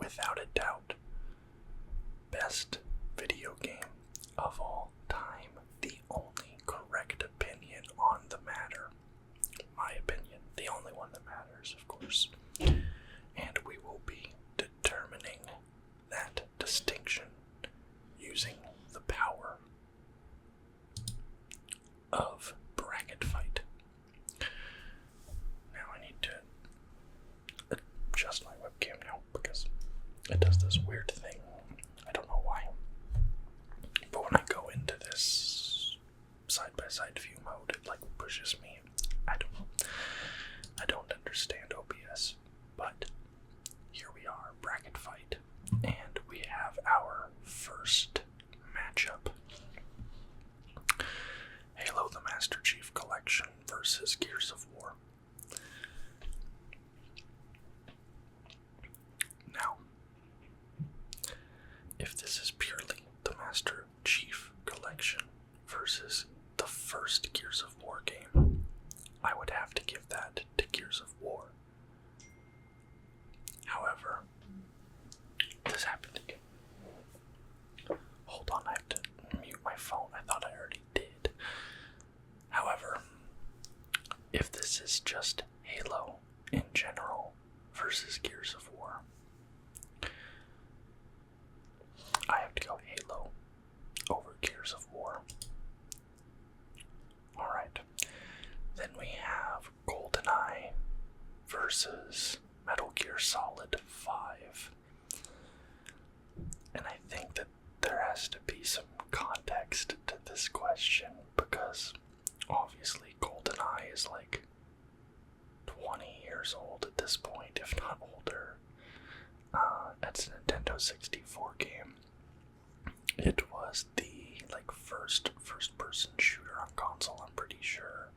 without a doubt, best video game of all time. The only correct opinion on the matter. My opinion, the only one that matters, of course. And we will be determining that distinction using the power of bracket fight. Now I need to adjust my webcam now because it does this weird thing. I don't know why. But when I go into this side-by-side view mode, it like pushes me. I don't know. I don't understand OBS. But here we are, bracket fight. And we have our first matchup. Halo the Master Chief Collection versus Gears of War. Now, if this is purely the Master Chief Collection versus the first Gears of War game, I would have to give that to Gears of War. However, this happened again. Hold on, I have to mute my phone. I thought I already did. However, if this is just Halo in general versus Gears of War, I have to go Halo over Gears of War. Alright, then we have Goldeneye versus Metal Gear Solid 5. And I think that there has to be some context to this question because obviously Goldeneye is like 20 years old at this point, if not older. It's a Nintendo 64 game. It was the first person shooter on console, I'm pretty sure.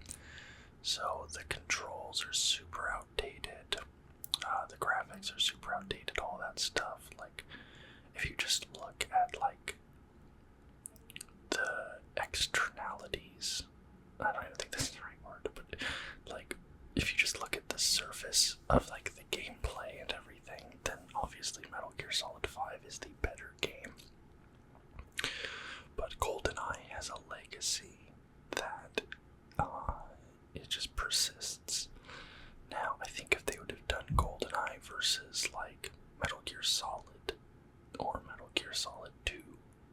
So the controls are super outdated. The graphics are super outdated, all that stuff. Like, if you just look at the externalities, I don't even think that's the right word, but if you just look at the surface of the gameplay and everything, then obviously Metal Gear Solid 5 is the better game. But GoldenEye has a legacy that it just persists. Now, I think if they would have done GoldenEye versus Metal Gear Solid or Metal Gear Solid 2,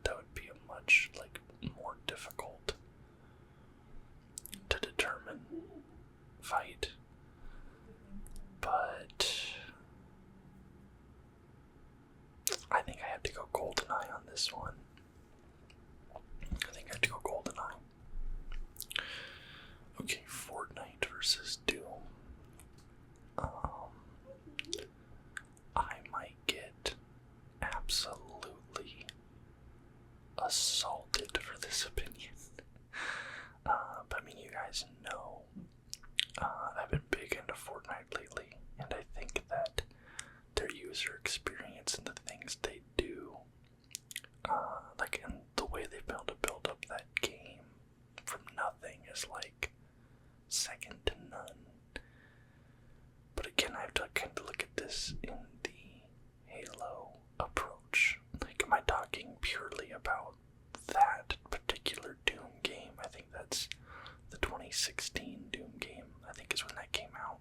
that would be a much more difficult to determine fight. But I think I have to go GoldenEye on this one. I think I have to go GoldenEye. Okay, Fortnite versus Doom. I might get absolutely assaulted for this opinion. But I mean, you guys know I've been big into Fortnite lately, and I think that their user experience and the things they do, and the way they've been able to build up that game from nothing is second to none. But again, I have to kind of look at this in the Halo approach. Am I talking purely about that particular Doom game? I think that's the 2016 Doom game, I think is when that came out.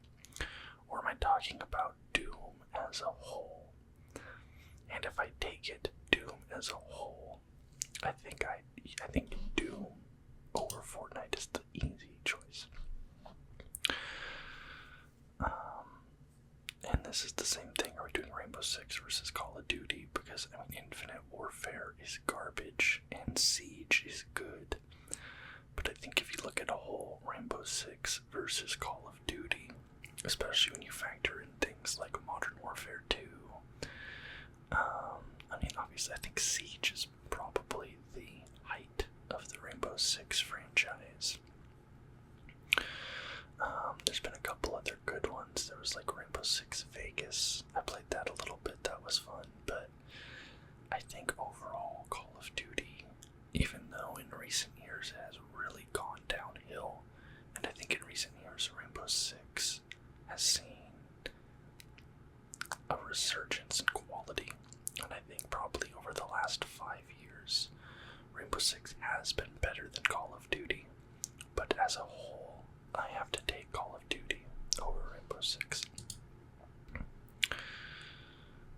Or am I talking about Doom as a whole? And if I take it Doom as a whole, I think Doom over Fortnite is the easy choice. And this is the same thing. Are we doing Rainbow Six versus Call of Duty? Because Infinite Warfare is garbage and Siege is good. But I think if you look at a whole, Rainbow Six versus Call of Duty, especially when you factor in things like Modern Warfare 2, obviously I think Siege is probably the height of the Rainbow Six franchise. There's been a couple other good ones. There was Rainbow Six Vegas. I played that a little bit. That was fun. But I think overall Call of Duty, even though in recent years it has really gone downhill, and I think in recent years Rainbow Six has seen a resurgence in quality. And I think probably over the last 5 years, Rainbow Six has been better than Call of Duty. But as a whole, I have to take Call of Duty over Rainbow Six.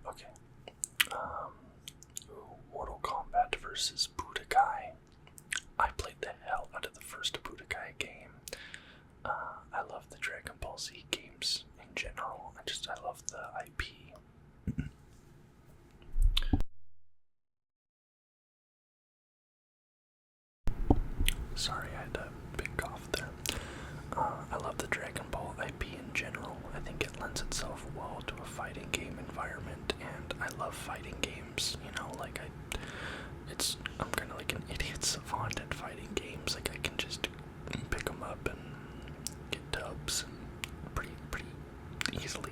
Okay. Mortal Kombat versus Budokai. I played the hell out of the first Budokai game. I love the Dragon Ball Z games in general. I love the IP. Sorry, I had a big cough there. I love the Dragon Ball IP in general. I think it lends itself well to a fighting game environment, and I love fighting games. You know, like I'm kind of like an idiot savant at fighting games. Like I can just pick them up and get dubs pretty easily.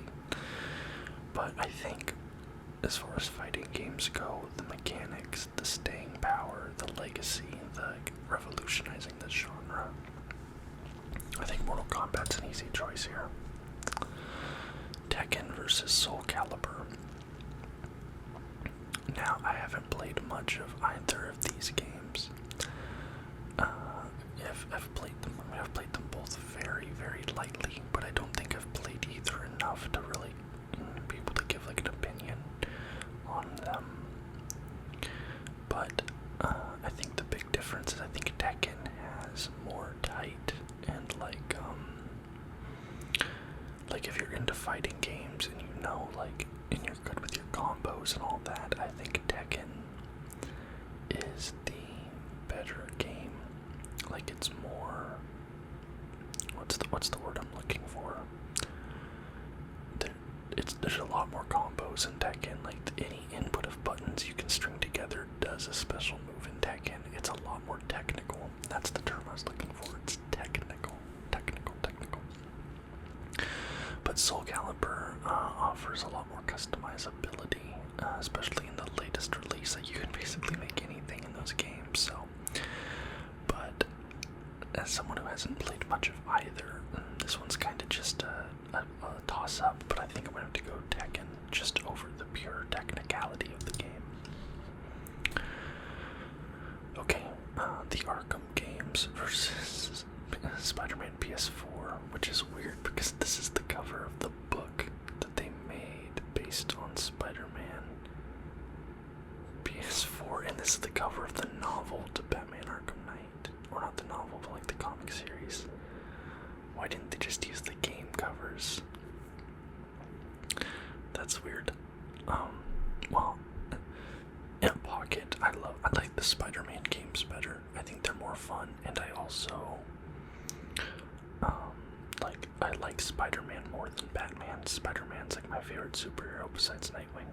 But I think as far as fighting games go, the mechanics, the staying power, the legacy, the revolutionizing this genre, I think Mortal Kombat's an easy choice here. Tekken versus Soul Calibur. Now, I haven't played much of either of these games. I've played them both very, very lightly, but I don't think I've played either enough to really be able to give like an opinion on them. But I think the big difference is I think Tekken has more tight and like if you're into fighting games and you know and you're good with your combos and all that, I think Tekken is the better game. Like it's more, what's the word I'm looking for? There's a lot more combos in Tekken. Like any input of buttons you can string together does a special move in Tekken. It's a lot more technical. That's the term I was looking for. It's technical. But Soul Calibur offers a lot more customizability, especially in the latest release. Like you can basically make anything in those games. So, but as someone who hasn't played much of either, this one's kind of just a toss-up. But I think I'm gonna have to go Tekken just over the pure technicality of the game. Okay, the Arkham games versus Spider-Man PS4, which is weird because this is the cover of the book that they made based on Spider-Man PS4, and this is the cover of the novel to Batman Arkham Knight. Or not the novel, but like the comic series. Why didn't they just use the game covers? That's weird. Well, in a pocket, I like the Spider-Man games better. I think they're more fun, and I also I like Spider-Man more than Batman. Spider-Man's like my favorite superhero besides Nightwing.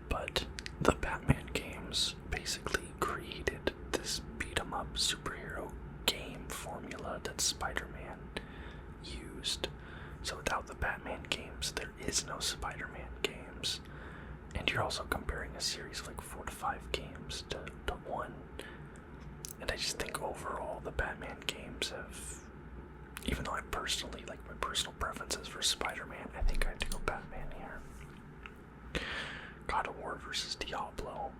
But the Batman games basically created this beat-em-up superhero game formula that Spider-Man used. So without the Batman games, there is no Spider-Man games. And you're also comparing a series of like 4 to 5 games to one. And I just think overall the Batman games have, even though I personally like my personal preferences for Spider-Man, I think I have to go Batman here. God of War versus Diablo.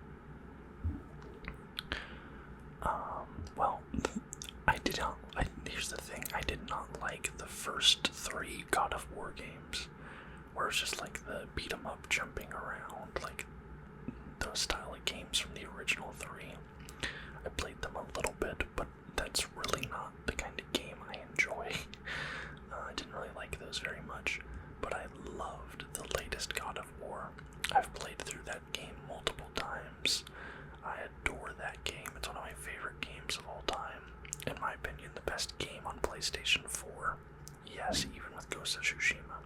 Here's the thing, I did not like the first 3 God of War games, where it's just like the beat 'em up jumping around, like those style of games from the original 3. I played them a little bit, but that's really not the kind of game I enjoy. I didn't really like those very much, but I loved the latest God of War. I've played through that game multiple times. I adore that game. It's one of my favorite games of all time. In my opinion, the best game on PlayStation 4. Yes, even with Ghost of Tsushima.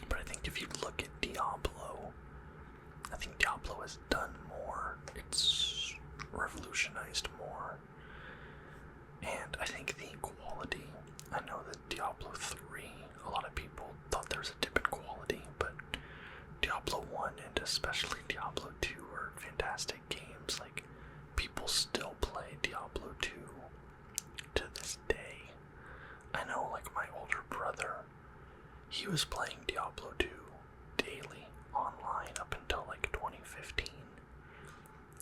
But I think if you look at Diablo, I think Diablo has done more. It's revolutionized more. And I think the quality, I know that Diablo 3, a lot of people thought there was a dip in quality, but Diablo 1 and especially Diablo 2 are fantastic games. Like, people still play Diablo 2 to this day. I know, like, my older brother, he was playing Diablo 2 day mean, up until like 2015.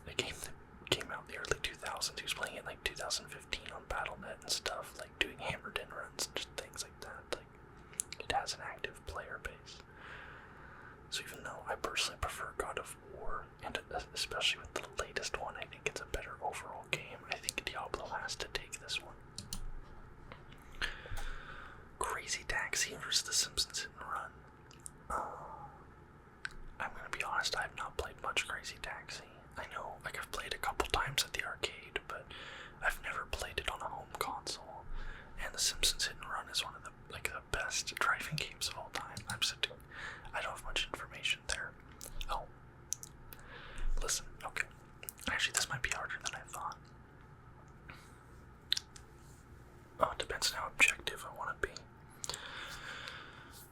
The game that came out in the early 2000s. He was playing it like 2015 on Battle.net and stuff, like doing hammered in runs and just things like that. Like, it has an active player base. So even though I personally prefer God of War, and especially with the latest one, I think it's a better overall game, I think Diablo has to take this one. Crazy Taxi versus The Simpsons Hit and Run. I'm gonna be honest, I have not played much Crazy Taxi. I know, like, I've played a couple times at the arcade, but I've never played it on a home console. And The Simpsons Hit and Run is one of the best driving games of all time. I don't have much information there. Oh, listen, okay. Actually, this might be harder than I thought. Oh, it depends on how objective I want to be.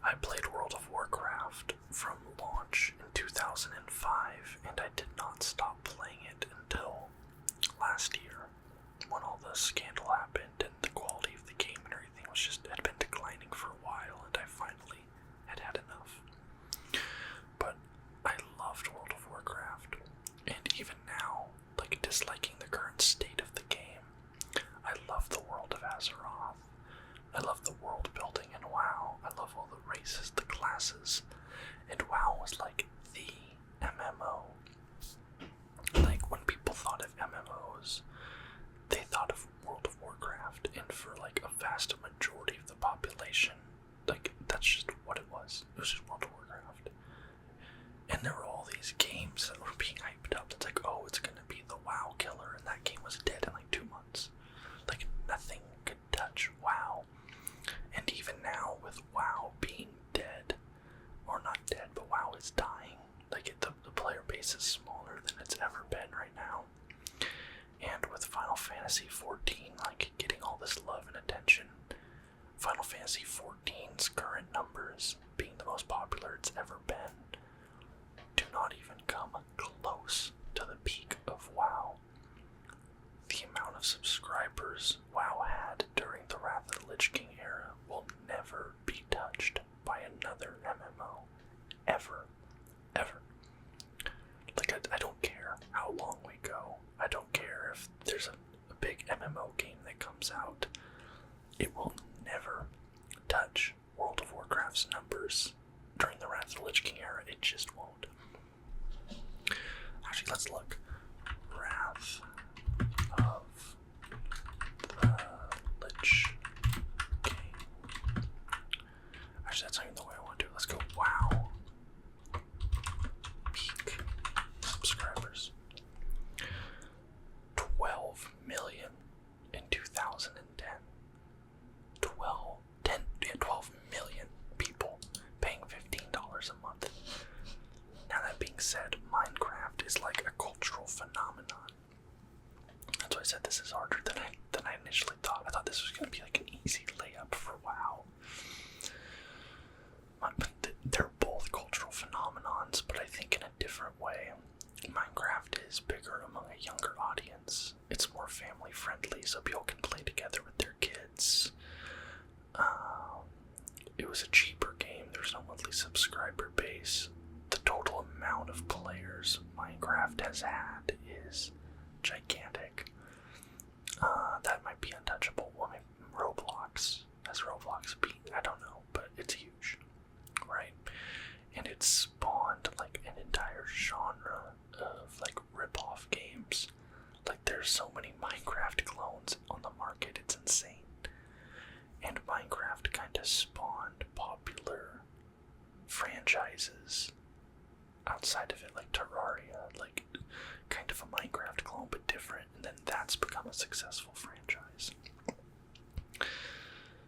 I played World of Warcraft from launch in 2005, and I did not stop playing it until last year, when all the scandal happened and the quality of the game and everything had been declining for a while, and I finally had enough. But I loved World of Warcraft, and even now, like, disliking the current state of the game, I love the world of Azeroth. I love the world building in WoW. I love all the races, the classes, and WoW was like the MMO. Like, when people thought of MMOs, they thought of World of Warcraft, and for like a vast majority of the population, like, that's just what it was. It was just World of Warcraft. And there were all these games that were being hyped up. It's like, oh, it's gonna be the WoW killer, and that game was dead in like 2 months. Like, nothing could touch WoW. And even now, with WoW being dead, or not dead, but WoW is dying, like, the player base is smaller than it's ever been right now. And with Final Fantasy XIV, like, getting all this love and attention, Final Fantasy XIV's current numbers being the most popular it's ever been do not even come close to the peak of WoW. The amount of subscribers WoW had during the Wrath of the Lich King era will never be touched by another MMO. Ever. Ever. Like, I don't care how long we go. I don't care if there's a big MMO game that comes out. It will never touch World of Warcraft's numbers during the Wrath of the Lich King era. It just won't. Actually, let's look. Wrath of the Lich King. Actually, that's not even the way I want to do it. Let's go WoW. Peak subscribers. 12 million in 2010. 12 million people paying $15 a month. Now, that being said, Minecraft is like a cultural phenomenon. That's why I said this is harder than I initially thought. I thought this was going to be like an easy layup for WoW. They're both cultural phenomenons, but I think in a different way. Minecraft is bigger among a younger audience. It's more family friendly, so people can play together with their kids. It was a cheaper game. There's no monthly subscriber base. The total amount of players Minecraft has had is gigantic. That might be untouchable. Well, maybe Roblox. Has Roblox beat? I don't know, but it's huge, right? And it's spawned like an entire genre of like rip-off games. Like, there's so many Minecraft clones on the market, it's insane. And Minecraft kind of spawned popular franchises outside of it, like Terraria, like kind of a Minecraft clone but different, and then that's become a successful franchise.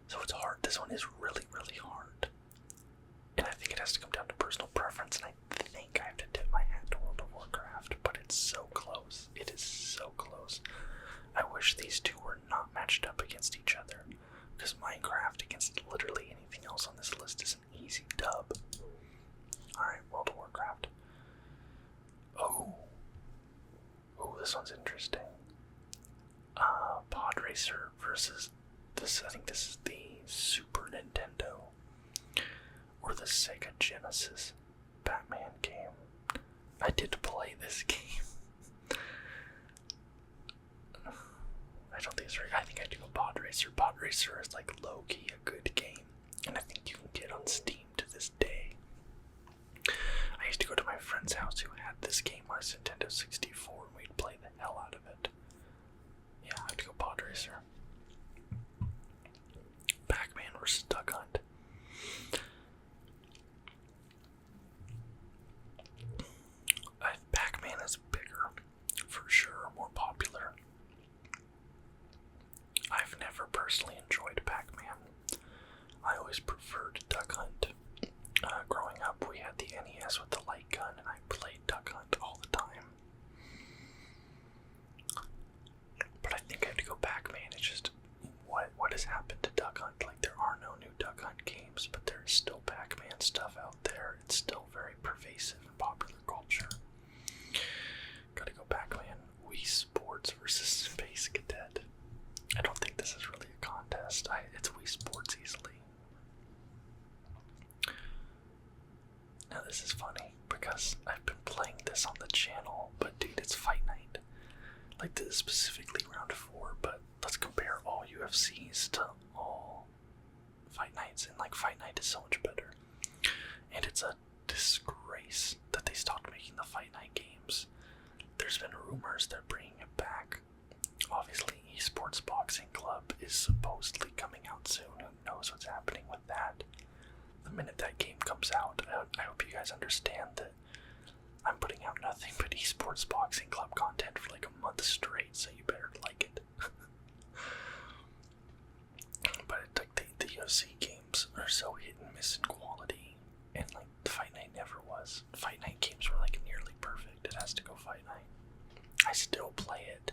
So it's hard. This one is really, really hard. And I think it has to come down to personal preference, and I think I have to tip my hat to World of Warcraft, but it's so close. It is so close. I wish these two were not matched up against each other, because Minecraft against literally anything else on this list is an easy dub. Alright, World of Warcraft. Oh, this one's interesting. Pod Racer versus this, I think this is the Super Nintendo or the Sega Genesis Batman game. I did play this game. I don't think it's right. I think I do a Pod Racer. Pod Racer is like low-key a good game, and I think you can get on Steam to this day. I used to go to my friend's house who had this game on his Nintendo 64, and we'd play the hell out of it. Yeah, I have to go Pod Racer. Pac-Man versus Duck Hunt. Pac-Man is bigger, for sure, more popular. I've never personally enjoyed Pac-Man. I always preferred Duck Hunt. Growing up, we had the NES with the light gun, and I played Duck Hunt all the time. But I think I have to go Pac-Man. It's just, what has happened to Duck Hunt? Like, there are no new Duck Hunt games, but there's still Pac-Man stuff out there. It's still very pervasive in popular culture. Gotta go Pac-Man. Wii Sports versus Space Cadet. I don't think this is really a contest. It's Wii Sports easily. Now this is funny because I've been playing this on the channel, but dude, it's Fight Night. Like, this is specifically round 4, but let's compare all UFCs to all Fight Nights, and like Fight Night is so much better. And it's a disgrace that they stopped making the Fight Night games. There's been rumors they're bringing it back. Obviously, Esports Boxing Club is supposedly coming out soon. Who knows what's happening with that? The minute that game comes out, I hope you guys understand that I'm putting out nothing but Esports Boxing Club content for like a month straight, so you better like it. But like the UFC games are so hit and miss in quality, and like the Fight Night never was. Fight Night games were like nearly perfect. It has to go Fight Night. I still play it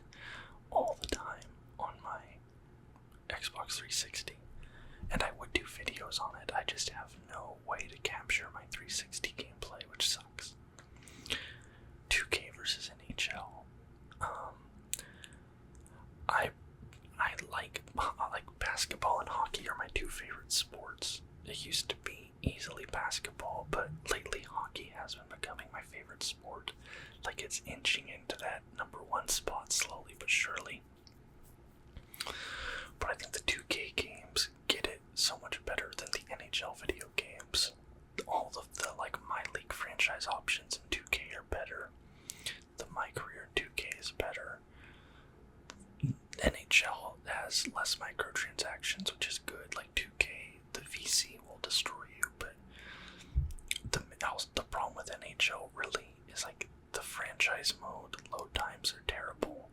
all the time on my Xbox 360, and I would do videos on it. I just have no way to capture my 360 gameplay, which sucks. 2K versus NHL. I like basketball and hockey are my two favorite sports. It used to be easily basketball, but lately hockey has been becoming my favorite sport. Like, it's inching into that #1 spot slowly but surely. But I think the 2K games get it so much better than the NHL video games. All of the like My League franchise options in 2K are better. The My Career in 2K is better. NHL has less microtransactions, which is good. Like 2K, the VC will destroy you, but the problem with NHL really is like the franchise mode load times are terrible.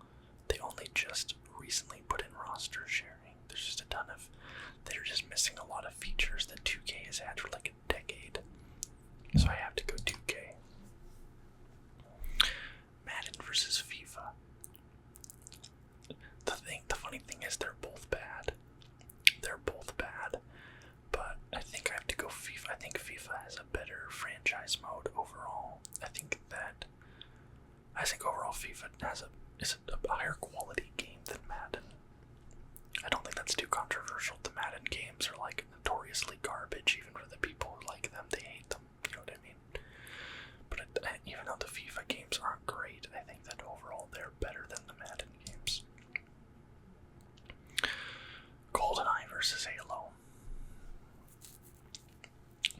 They only just recently put in roster sharing. There's just a ton of, they're just missing a lot of features that 2K has had for like a decade. So I have to go 2K. Madden versus FIFA. The funny thing is they're both bad. They're both bad. But I think I have to go FIFA. I think FIFA has a better franchise mode overall. I think overall FIFA is a higher quality game than Madden. I don't think that's too controversial. The Madden games are like notoriously garbage, even for the people who like them. They hate them. You know what I mean? But even though the FIFA games aren't great, I think that overall they're better than the Madden games. Goldeneye versus Halo.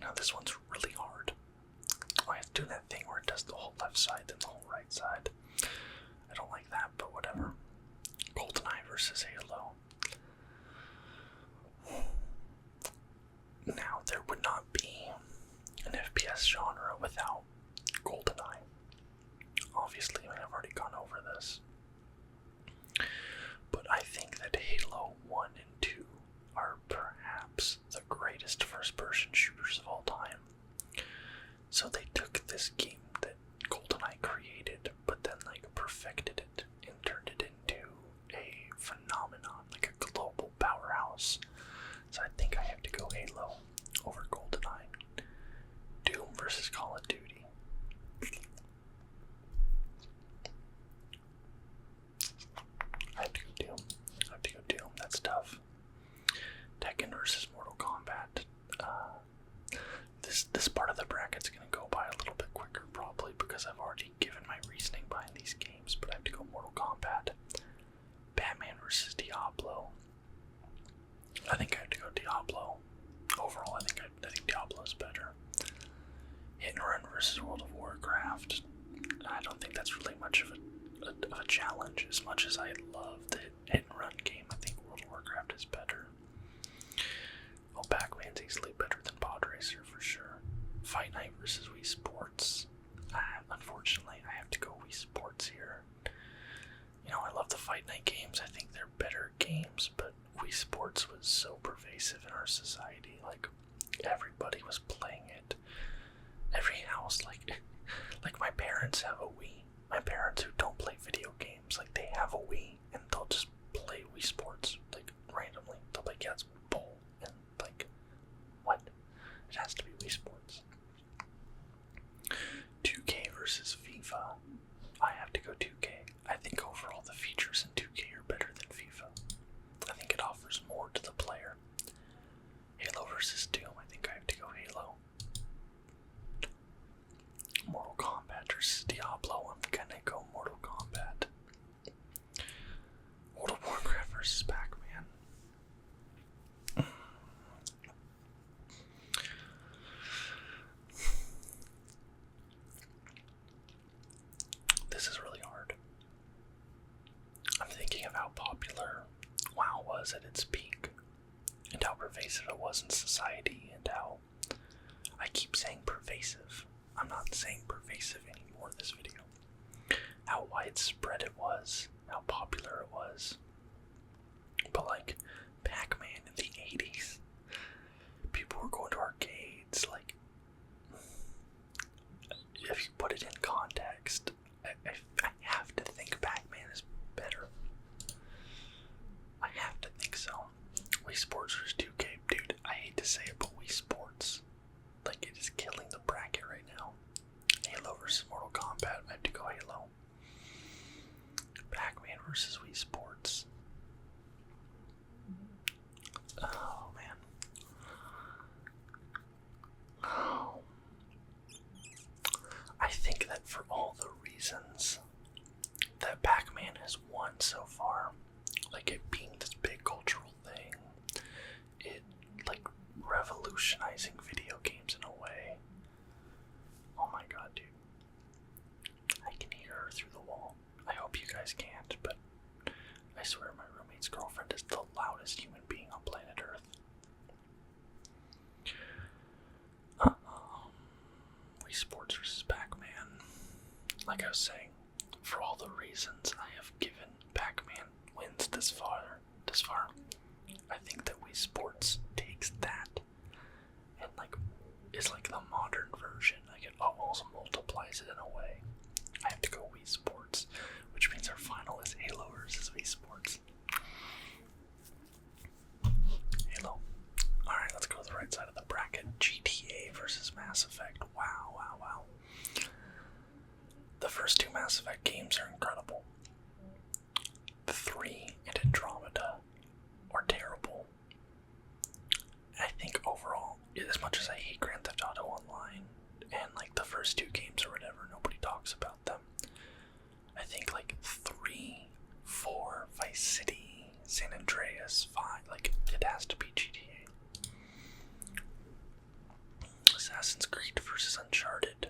Now this one's really hard. I have to do that thing where it does the whole left side then the whole right side. I don't like that, but whatever. Goldeneye versus Halo. Now, there would not be an FPS genre without Goldeneye. Obviously, I've already gone over this. But I think that Halo 1 and 2 are perhaps the greatest first-person shooters of all time. So they took this game that GoldenEye created, but then like perfected it and turned it into a phenomenon, like a global powerhouse. So I think I have to go Halo over GoldenEye. Doom versus Call of Duty. I have to go Doom. That's tough. Tekken versus Mortal Kombat. This part of the bracket's gonna go by a little bit quicker, versus World of Warcraft. I don't think that's really much of a challenge. As much as I love the hit and run game, I think World of Warcraft is better. Oh, Pac-Man's easily better than Pod Racer for sure. Fight Night versus Wii Sports. Unfortunately, I have to go Wii Sports here. You know, I love the Fight Night games. I think they're better games, but Wii Sports was so pervasive in our society. Like, everybody was playing it. Every house, like my parents have a Wii. My parents who don't play video games, like, they have a Wii, and they'll just play Wii Sports, like, randomly. They'll play Cats Bowl, and, like, what? It has to be Wii Sports. 2K versus FIFA. I have to go 2K. I think overall the features in 2K are better than FIFA. I think it offers more to the player. Halo versus Doom. I think I have to go Halo. Mortal Kombat versus Diablo. I'm gonna go Mortal Kombat. World of Warcraft versus Pac-Man. This is really hard. I'm thinking of how popular WoW was at its peak, and how pervasive it was in society, and how I keep saying pervasive. I'm not saying pervasive anymore in this video. How widespread it was, how popular it was. But like, Pac-Man in the 80s, people were going to arcades, like, if you put it in context, I have to think Pac-Man is better. I have to think so. Wii Sports versus 2K, dude, I hate to say it, but Wii Sports, like, it is killing the bracket right now. Halo versus Mortal Kombat, I have to go Halo. Pac-Man versus Wii Sports. Oh, man. Oh. I think that for all the reasons that Pac-Man has won so far, like it being this big cultural thing, it, like, revolutionizing video games in a way. Oh my god, dude. I can hear her through the wall. I hope you guys can't, but I swear my roommate's girlfriend is the loudest human being on planet Earth. Wii Sports versus Pac-Man. Like I was saying, for all the reasons I have given, Pac-Man wins this far. I think that Wii Sports takes that and, like, is like the modern version. Like, it almost multiplies it in a way. I have to go Wii Sports, which means our final is Halo versus Wii Sports. Halo. Alright, let's go to the right side of the bracket. GTA versus Mass Effect. Wow. The first two Mass Effect games are incredible. 3 and Andromeda are terrible. I think overall, as much as I hate Grand Theft Auto Online, and like the first two games or whatever, nobody talks about them. I think like 3, 4, Vice City, San Andreas, 5, like it has to be GTA. Assassin's Creed versus Uncharted.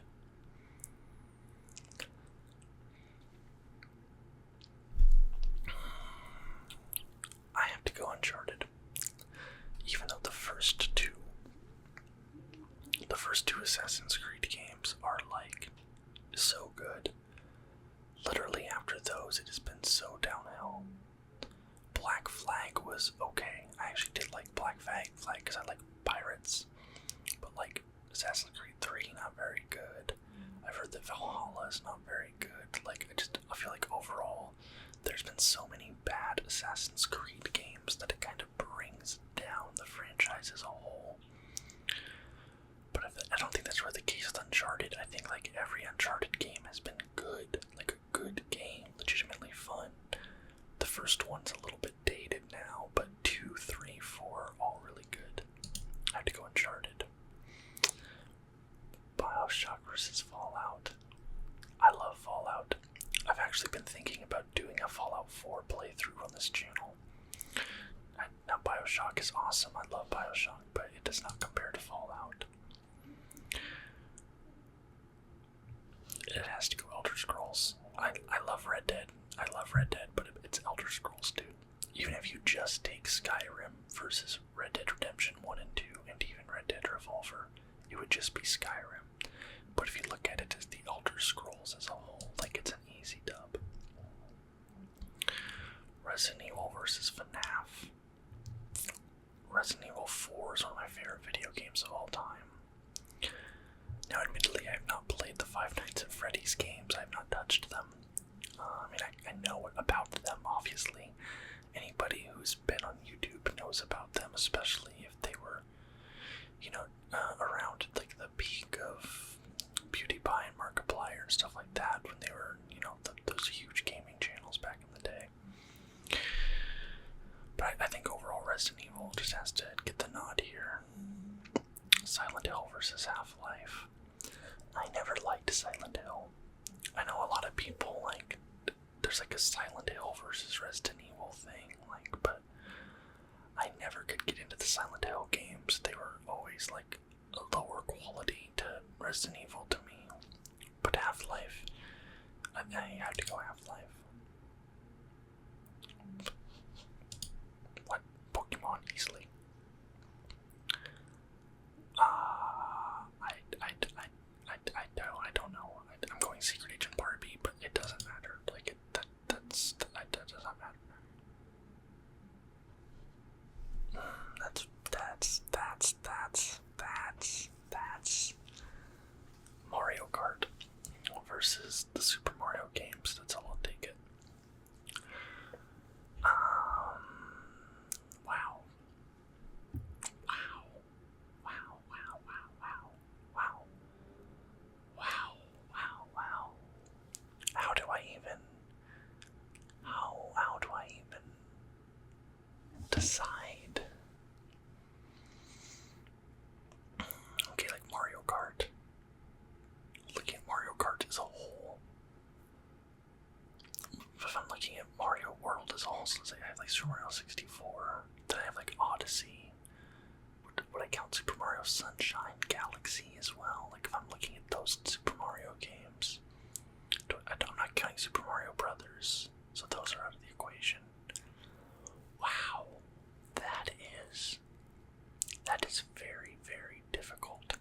I have to go Uncharted. Even though the first two Assassin's Creed games are like so good. Literally after those it has been so downhill. Black Flag was okay. I actually did like Black Flag because I like pirates. But like Assassin's Creed 3, not very good. I've heard that Valhalla is not very good. Like I feel like overall there's been so many bad Assassin's Creed games that it kind of brings down the franchise as a whole. But I don't think that's really the case with Uncharted. I think like every Uncharted game has been good. Like a good game, legitimately fun. The first one's a little bit dated now, but 2, 3, 4, all really good. I have to go Uncharted. BioShock versus Fallout. I love Fallout. I've actually been thinking about doing a Fallout 4 playthrough on this channel. Now BioShock is awesome. I love BioShock. BioShock, but it does not compare to Fallout. 2, 3, 4, all really good. I have to go Uncharted. BioShock versus Fallout. I love Fallout. I've actually been thinking about doing a Fallout 4 playthrough on this channel. Now BioShock is awesome. I love BioShock, but it does not compare to Fallout. you just take Skyrim versus Red Dead Redemption 1 and 2, and even Red Dead Revolver, it would just be Skyrim. But if you look at it as the Elder Scrolls as a whole, like, it's an easy dub. Resident Evil versus FNAF. Resident Evil 4 is one of my favorite video games of all time. Now, admittedly, I have not played the Five Nights at Freddy's games. I have not touched them. I know about them, obviously. Anybody who's been on YouTube knows about them, especially if they were, around like the peak of PewDiePie and Markiplier and stuff like that, when they were, those huge gaming channels back in the day. But I think overall Resident Evil just has to get the nod here. Silent Hill versus Half-Life. I never liked Silent Hill. I know a lot of people, there's like a Silent Hill versus Resident Evil thing, but I never could get into the Silent Hill games. They were always like a lower quality to Resident Evil to me. But Half-Life, I have to go Half-Life. What? Pokemon easily. I don't know. I'm going Secret Agent Barbie, but it doesn't matter. That doesn't matter. That's Mario Kart versus the Super Mario games. That's how I'll take it. Wow. How do I even decide? Okay, like Mario Kart. Looking at Mario Kart as a whole. If I'm looking at Mario World as a whole, so let's say I have like Super Mario 64, then I have like Odyssey. Would I count Super Mario Sunshine Galaxy as well? Like if I'm looking at those Super Mario games. I'm not counting Super Mario Brothers, so those are out of the equation. Wow, that is very, very difficult.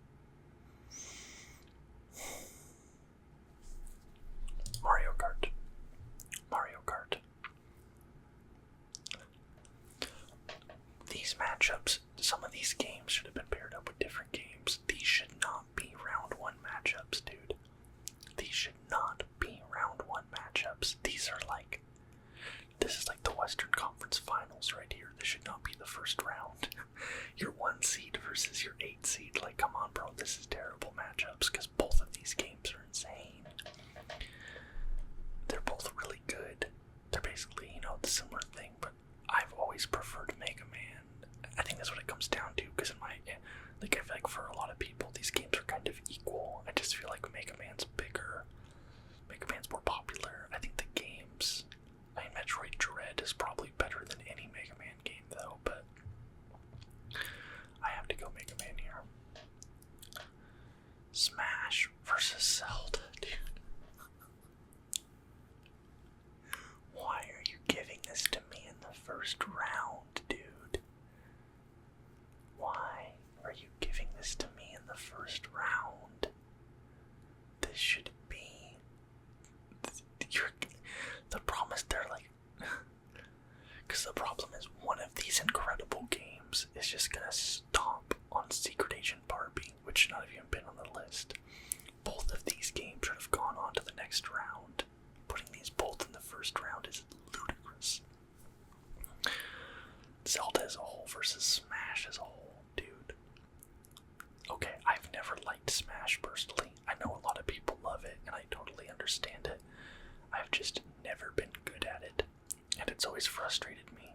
Mario Kart. These matchups, some of these games should have been paired up with different games. These should not be round 1 matchups, dude. These should not be round 1 matchups. This is like the Western Conference Finals right here. This should not be the first round. Your 1 seed versus your 8 seed. Like, come on, bro. This is terrible matchups because both of these games are insane. They're both really good. They're basically, the similar thing, but I've always preferred Mega Man. I think that's what it comes down to, because I feel like for a lot of people, these games are kind of equal. I just feel like Mega Man's bigger. Mega Man's more popular. I think the games, Metroid Dread is probably better than any Mega Man game, though, but I have to go Mega Man here. Smash versus Zelda, dude. Why are you giving this to me in the first round, dude? Why are you giving this to me in the first round? This should be... The problem is they're like... Because the problem is one of these incredible games is just gonna stomp on Secret Agent Barbie, which should not have even been on the list. Both of these games should have gone on to the next round. Putting these both in the first round is ludicrous. Zelda as a whole versus Smash as a whole, dude. Okay, I've never liked Smash personally. I know a lot of people love it, and I totally understand it. I've just never been good at it, and it's always frustrated me,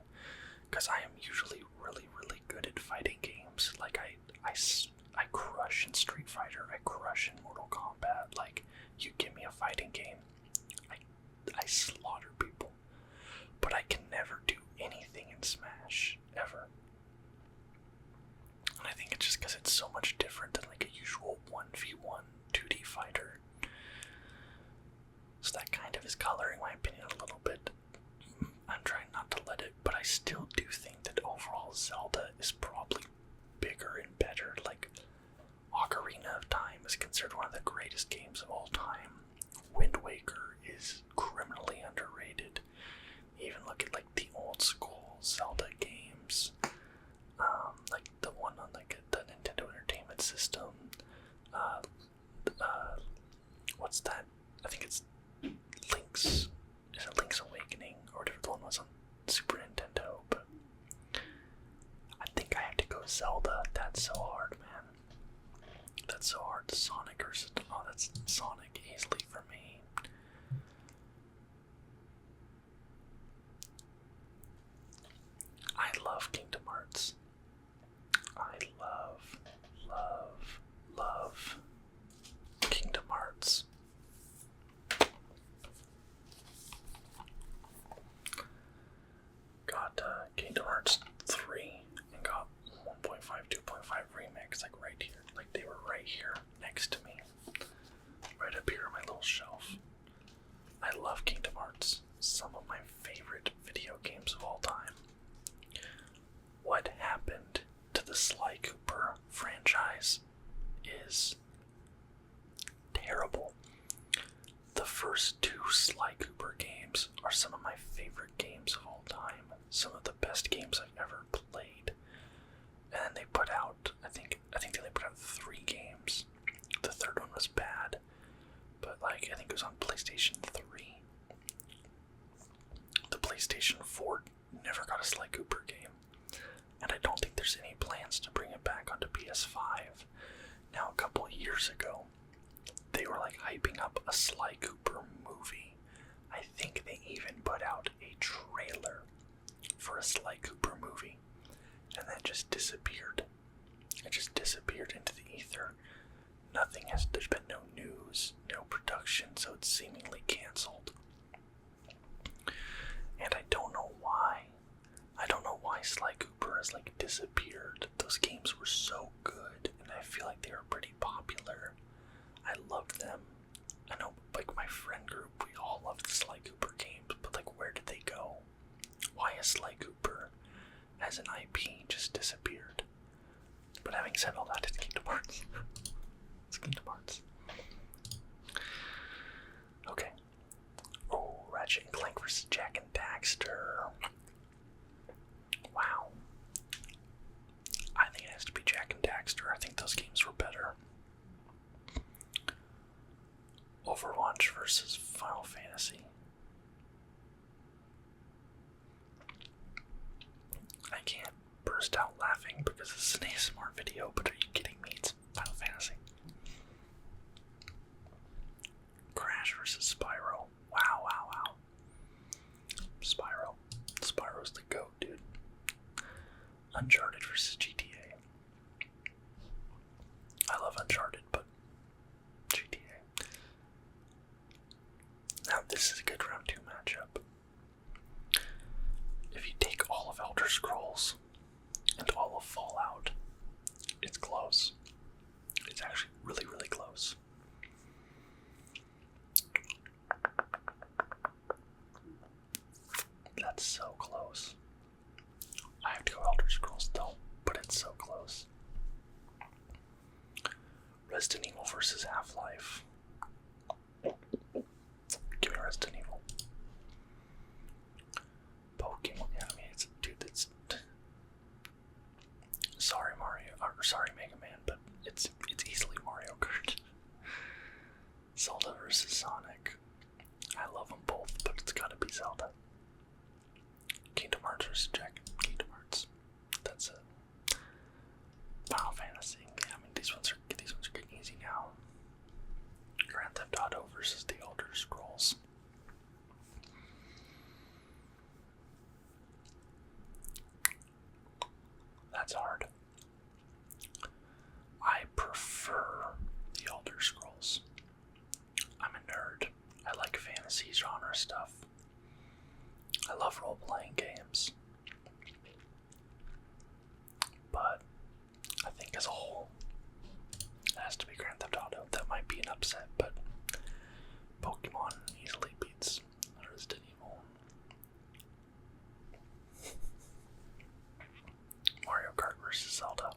because I am usually really, really good at fighting games. Like, I crush in Street Fighter, I crush in Mortal Kombat. Like, you give me a fighting game, I slaughter people. But I can never do anything in Smash, ever. And I think it's just because it's so much different than like a usual 1v1 2D fighter. So that kind of is coloring my opinion a little bit. I'm trying not to let it, but I still do think that overall Zelda is probably bigger and better. Like, Ocarina of Time is considered one of the greatest games of all time. Wind Waker is criminally underrated. Even look at like the old school Zelda games, like the one on like the Nintendo Entertainment System. What's that? I think it's Link's. Is it Link's Awakening or whatever the one was on Super Nintendo? But I think I have to go Zelda. That's so hard, man. That's so hard. Sonic versus that's Sonic easily for me. I love Kingdom Hearts. I love Kingdom Hearts. Got Kingdom Hearts 3 and got 1.5, 2.5 remix like right here. Like they were right here next to me. Right up here on my little shelf. I love Kingdom Hearts. Some of my favorite video games of all time. What happened to the Sly Cooper franchise is terrible. The first two Sly Cooper games are some of my favorite games of all time. Some of the best games I've ever played. And then they put out, I think they only put out 3 games. The third one was bad. But like, I think it was on PlayStation 3. The PlayStation 4 never got a Sly Cooper game. And I don't think there's any plans to bring it back onto PS5. Now, a couple years ago, they were like hyping up a Sly Cooper movie. I think they even put out a trailer for a Sly Cooper movie. And that just disappeared. It just disappeared into the ether. There's been no news, no production, so it's seemingly canceled. And I don't know why. I don't know why Sly Cooper has like disappeared. Those games were so good, and I feel like they were pretty popular. I loved them. I know, like my friend group, we all loved the Sly Cooper games, but like where did they go? Why has Sly Cooper as an IP just disappeared? But having said all that, it's Kingdom Hearts. It's Kingdom Hearts. Okay. Oh, Ratchet and Clank vs. Jak and Daxter. Wow. I think it has to be Jak and Daxter. I think those games were better. Overwatch versus Final Fantasy. I can't burst out laughing because it's an ASMR video, but are you kidding me? It's Final Fantasy. Crash versus Spyro. Wow. Spyro's the GOAT, dude. Uncharted versus GTA. I love Uncharted, but GTA. Now this is a good round 2 matchup. If you take all of Elder Scrolls and all of Fallout, it's close. It's actually really, really close. That's so close. I have to go Elder Scrolls though, but it's so close. Resident Evil versus Half-Life. Give me Resident Evil. Pokemon, yeah, I mean, it's sorry Mario, or sorry Mega Man, but it's easily Mario Kart. Zelda versus Sonic. I love them both, but it's gotta be Zelda. Kingdom Hearts versus Jak. Kingdom Hearts. That's it. Final Fantasy. Yeah, I mean, these ones are getting easy now. Grand Theft Auto versus the Elder Scrolls. That's hard. I prefer the Elder Scrolls. I'm a nerd. I like fantasy genre stuff. I love role-playing games. But I think as a whole, it has to be Grand Theft Auto. That might be an upset, but Pokemon easily beats Resident Evil. versus Zelda.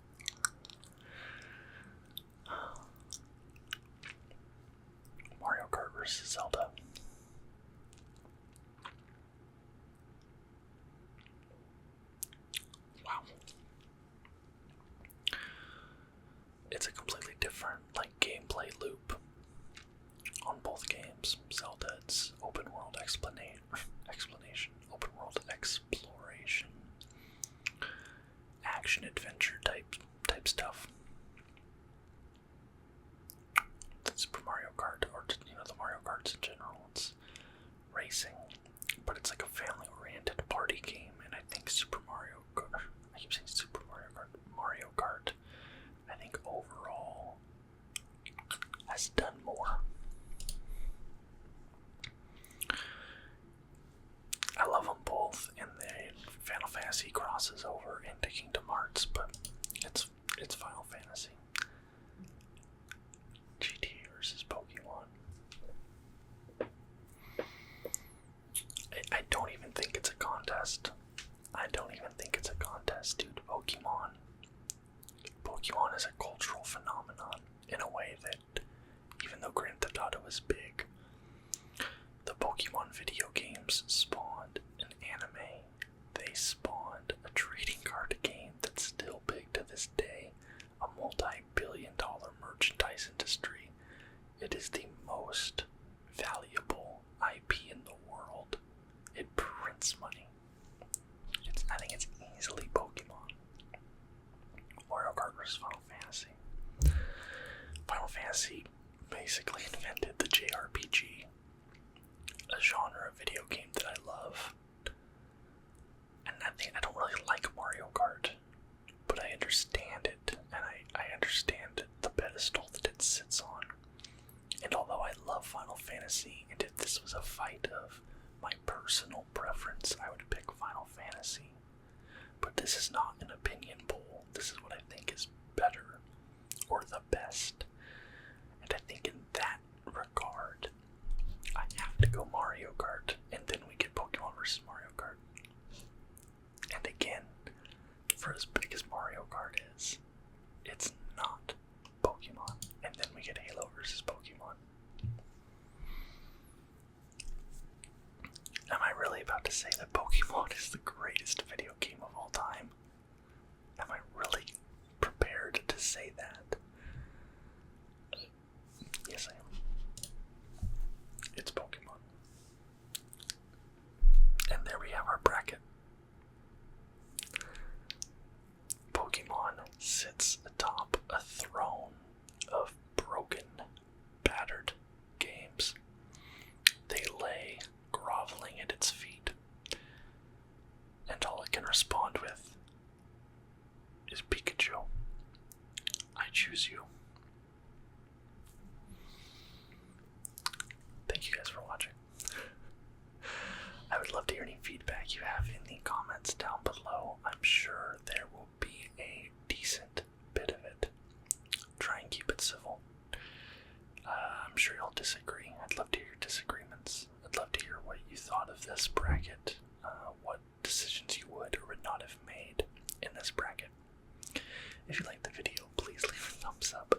Mario Kart versus Zelda. Wow. It's a completely different, like, gameplay loop on both games. Zelda, it's open world explanation, open world exploration, action adventure type stuff. Super Mario Kart, or the Mario Karts in general, it's racing, but it's like a family-oriented party game. And I think Super Mario Kart, I keep saying Super Mario Kart, I think overall has done more. I love them both, and then Final Fantasy crosses over into Kingdom Hearts, but it's Final Fantasy. GTA versus Pokemon. I don't even think it's a contest. Dude. Pokemon is a cultural phenomenon in a way that, even though Grand Theft Auto is big, the Pokemon video games spawned an anime. They spawned a trading card game that's still big to this day, a multi-billion-dollar merchandise industry. It is the most valuable IP in the world. It prints money. I think it's easily Pokemon. Mario Kart versus Final Fantasy. Final Fantasy basically invented the JRPG, a genre of video game that I love. And I don't really like Mario Kart, but I understand it, and I understand the pedestal that it sits on. And although I love Final Fantasy, and if this was a fight of my personal preference, I would pick Final Fantasy. But this is not an opinion poll. This is what I think is better, or the best. And I think in that regard, I have to go Mario Kart, and then we get Pokemon versus Mario Kart. And again, for as big as Mario Kart is, it's not Pokemon. And then we get Halo versus Pokemon. Am I really about to say that Pokemon is the greatest video game of all time? Am I really prepared to say that? Yes, I am. It's Pokemon. And there we have our bracket. Pokemon sits atop a throne of broken, battered games. They lay groveling at its feet, and all it can respond with is Pikachu. I choose you. Thank you guys for watching. I would love to hear any feedback you have in the comments down below. I'm sure there will be a decent bit of it. Try and keep it civil. I'm sure you'll disagree. I'd love to hear your disagreements. I'd love to hear what you thought of this bracket, what decisions you would or would not have made in this bracket. If you liked the video, please leave a thumbs up